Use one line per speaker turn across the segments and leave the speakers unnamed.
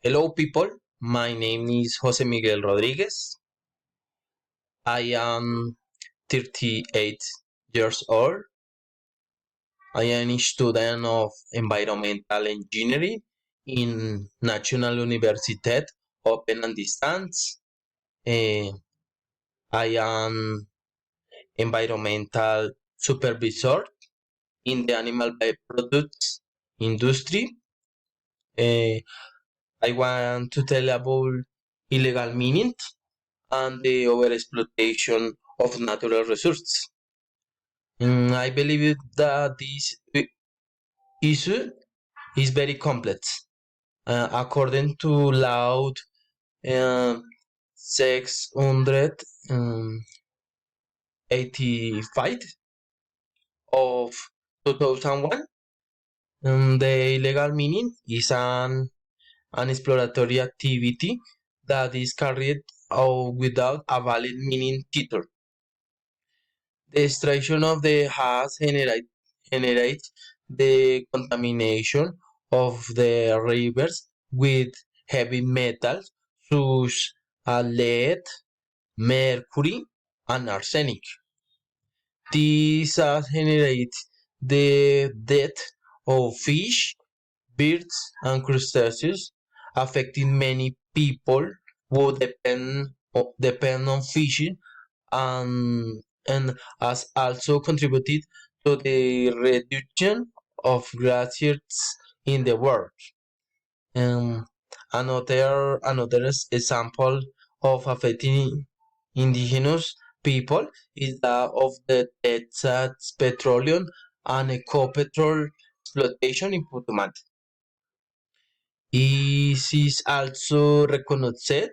Hello, people. My name is Jose Miguel Rodriguez. I am 38 years old. I am a student of environmental engineering in National Universitat Open and Distance. Eh, I am environmental supervisor in the animal byproducts industry. Eh, I want to tell about illegal mining and the overexploitation of natural resources. I believe that this issue is very complex. According to law uh, 685 of 2001, the illegal mining is an exploratory activity that is carried out without a valid mining title. The extraction of the has generates the contamination of the rivers with heavy metals such as lead, mercury, and arsenic. This has generates the death of fish, birds, and crustaceans, affecting many people who depend on fishing and has also contributed to the reduction of glaciers in the world. Um, another example of affecting indigenous people is that of the Texas petroleum and Ecopetrol exploitation in Putumayo. It is also recognized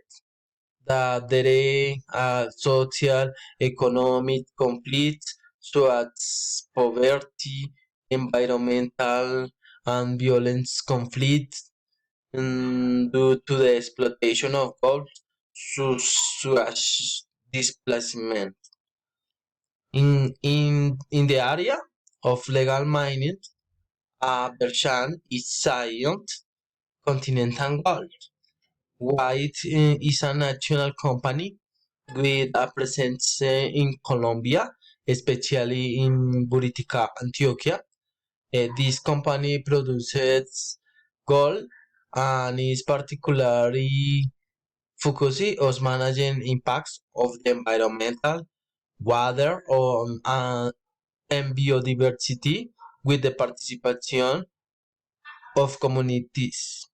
that there are social economic conflicts such as poverty, environmental and violence conflicts due to the exploitation of gold such displacement. In the area of legal mining, a version is giant continental gold. White is a national company with a presence in Colombia, especially in Buritica, Antioquia. This company produces gold and is particularly focused on managing impacts of the environmental, water, and biodiversity with the participation of communities.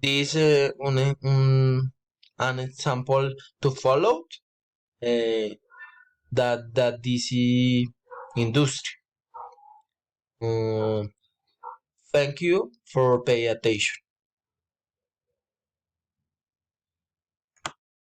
This an example to follow that this industry. Um, Thank you for paying attention.